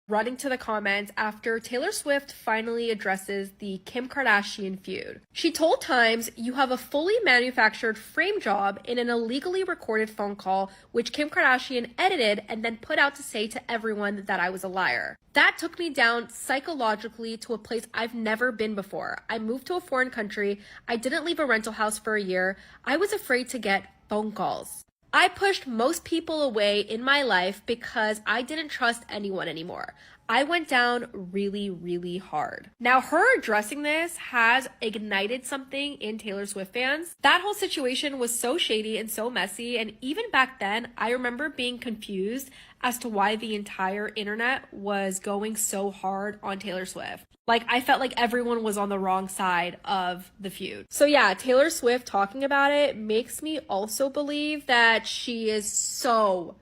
running to the comments after Taylor Swift finally addresses the Kim Kardashian feud. She told Times, "You have a fully manufactured frame job in an illegally recorded phone call, which Kim Kardashian edited and then put out to say to everyone that I was a liar. That took me down psychologically to a place I've never been before. I moved to a foreign country. I didn't leave a rental house for a year. I was afraid to get phone calls. I pushed most people away in my life because I didn't trust anyone anymore. I went down really, really hard." Now, her addressing this has ignited something in Taylor Swift fans. That whole situation was so shady and so messy, and even back then, I remember being confused as to why the entire internet was going so hard on Taylor Swift. Like, I felt like everyone was on the wrong side of the feud. So yeah, Taylor Swift talking about it makes me also believe that she is so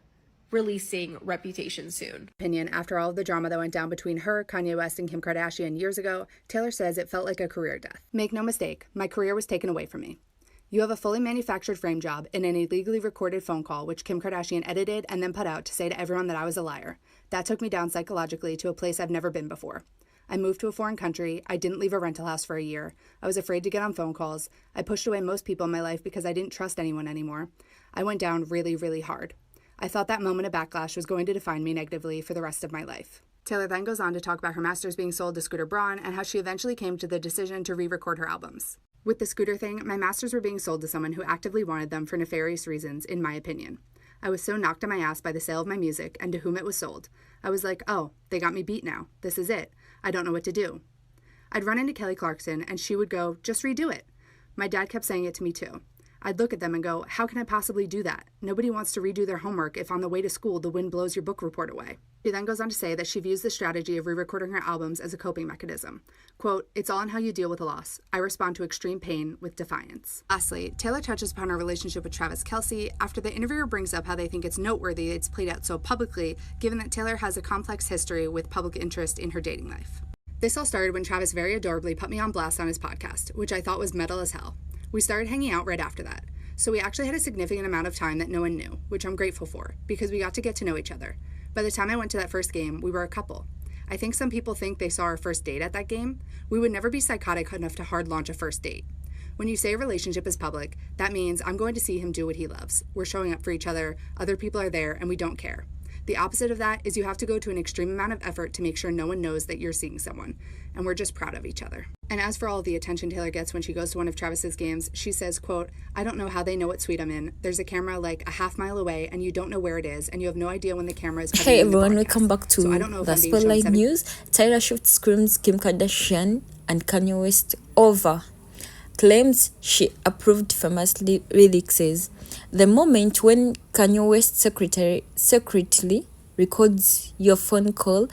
releasing Reputation soon. Opinion after all of the drama that went down between her, Kanye West, and Kim Kardashian years ago, Taylor says it felt like a career death. "Make no mistake, my career was taken away from me. You have a fully manufactured frame job in an illegally recorded phone call, which Kim Kardashian edited and then put out to say to everyone that I was a liar. That took me down psychologically to a place I've never been before. I moved to a foreign country. I didn't leave a rental house for a year. I was afraid to get on phone calls. I pushed away most people in my life because I didn't trust anyone anymore. I went down really, really hard. I thought that moment of backlash was going to define me negatively for the rest of my life." Taylor then goes on to talk about her masters being sold to Scooter Braun and how she eventually came to the decision to re-record her albums. "With the Scooter thing, my masters were being sold to someone who actively wanted them for nefarious reasons, in my opinion. I was so knocked on my ass by the sale of my music and to whom it was sold. I was like, oh, they got me beat now. This is it. I don't know what to do. I'd run into Kelly Clarkson and she would go, just redo it. My dad kept saying it to me too. I'd look at them and go, how can I possibly do that? Nobody wants to redo their homework if on the way to school the wind blows your book report away." She then goes on to say that she views the strategy of re-recording her albums as a coping mechanism. Quote, "It's all in how you deal with a loss. I respond to extreme pain with defiance." Lastly, Taylor touches upon her relationship with Travis Kelce after the interviewer brings up how they think it's noteworthy it's played out so publicly, given that Taylor has a complex history with public interest in her dating life. "This all started when Travis very adorably put me on blast on his podcast, which I thought was metal as hell. We started hanging out right after that. So we actually had a significant amount of time that no one knew, which I'm grateful for, because we got to get to know each other. By the time I went to that first game, we were a couple. I think some people think they saw our first date at that game. We would never be psychotic enough to hard launch a first date. When you say a relationship is public, that means I'm going to see him do what he loves. We're showing up for each other, other people are there, and we don't care. The opposite of that is you have to go to an extreme amount of effort to make sure no one knows that you're seeing someone, and we're just proud of each other." And as for all the attention Taylor gets when she goes to one of Travis's games, she says, quote, "I don't know how they know what suite I'm in. There's a camera like a half mile away and you don't know where it is and you have no idea when the camera is Hey everyone, welcome back to the Spotlight News. Taylor Swift screams Kim Kardashian and Kanye West over. Claims she approved famous lyrics. The moment when Kanye West secretly records your phone call,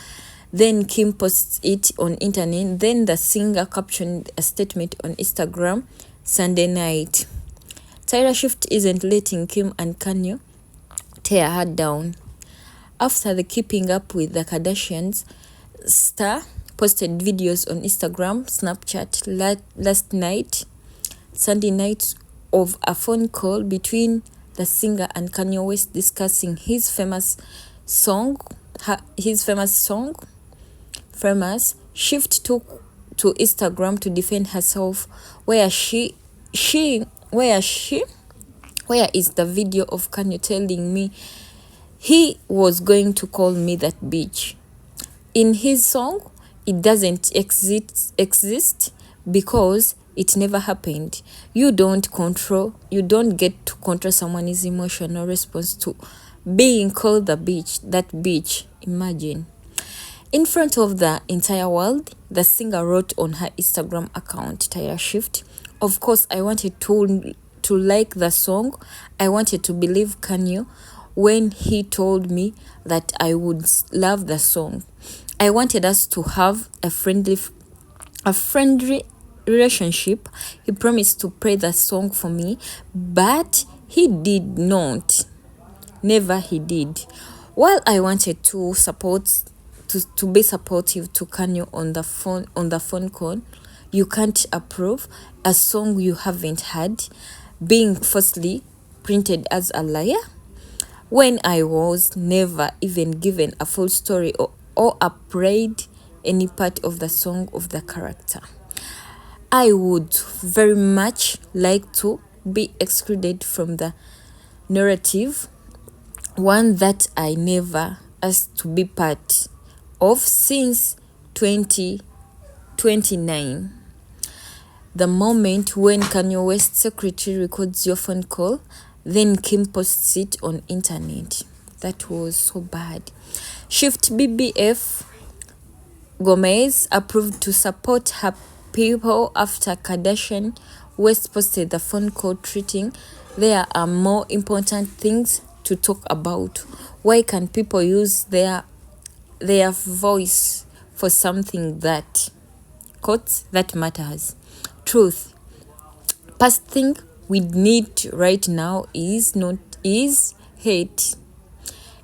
then Kim posts it on internet. Then the singer captioned a statement on Instagram Sunday night. Taylor Swift isn't letting Kim and Kanye tear her down. After the Keeping Up with the Kardashians star posted videos on Instagram, Snapchat last night, Sunday night, of a phone call between the singer and Kanye West discussing his famous song, Famous, Swift took to Instagram to defend herself. Where is the video of Kanye telling me he was going to call me that bitch? In his song, it doesn't exist because it never happened. You don't get to control someone's emotional response to being called that bitch. Imagine. In front of the entire world, the singer wrote on her Instagram account, Taylor Swift, "Of course, I wanted to like the song. I wanted to believe Kanye when he told me that I would love the song. I wanted us to have a friendly relationship. He promised to play the song for me, but he did not. Never he did. While I wanted to be supportive to Kanye on the phone call, you can't approve a song you haven't had being falsely printed as a liar when I was never even given a full story or upgrade any part of the song of the character. I would very much like to be excluded from the narrative, one that I never asked to be part of since 2029. The moment when Kanye West's secretary records your phone call, then Kim posts it on internet. That was so bad. Shift BBF Gomez approved to support her people after Kardashian West posted the phone call treating there are more important things to talk about. Why can't people use their voice for something that quotes that matters? Truth. First thing we need right now is hate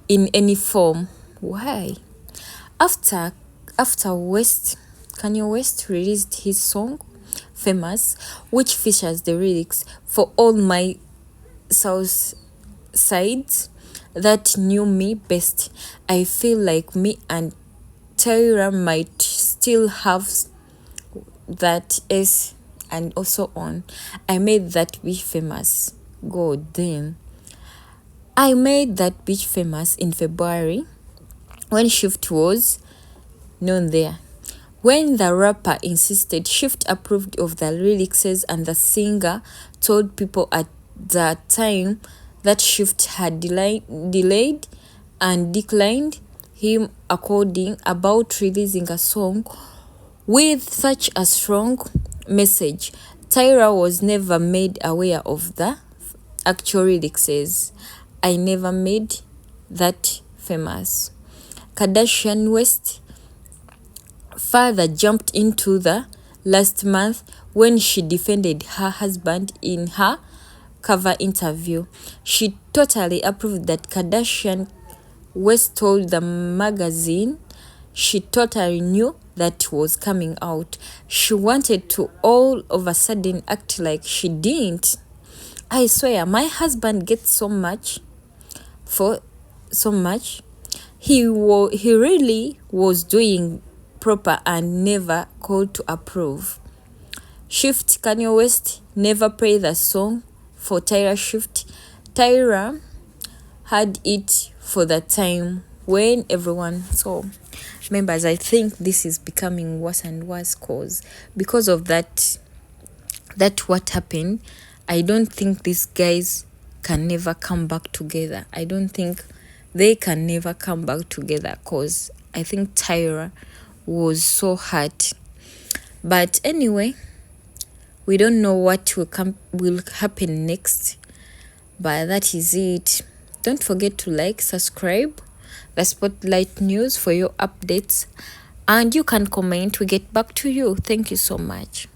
in any form. Why? After Kanye West released his song Famous, which features the lyrics "For all my South sides that knew me best, I feel like me and Tyra might still have that S," and also on. I made that bitch famous. God damn. I made that bitch famous in February when Shift was known there. When the rapper insisted, Shift approved of the lyrics, and the singer told people at the time that Shift had delayed and declined him according about releasing a song with such a strong message. Tyra was never made aware of the actual lyrics. I never made that famous. Kardashian West further jumped into the last month when she defended her husband in her cover interview. She totally approved that Kardashian West told the magazine she totally knew that was coming out. She wanted to all of a sudden act like she didn't. I swear, my husband gets so much for so much. He really was doing proper and never called to approve. Shift Kanye West never played the song for Tyra Shift. Tyra had it for the time when everyone saw. Members, I think this is becoming worse and worse because of that what happened. I don't think these guys can never come back together. I don't think they can never come back together because I think Tyra was so hurt. But anyway, we don't know what will happen next, but that is it. Don't forget to like, subscribe the Spotlight News for your updates, and you can comment. We get back to you. Thank you so much.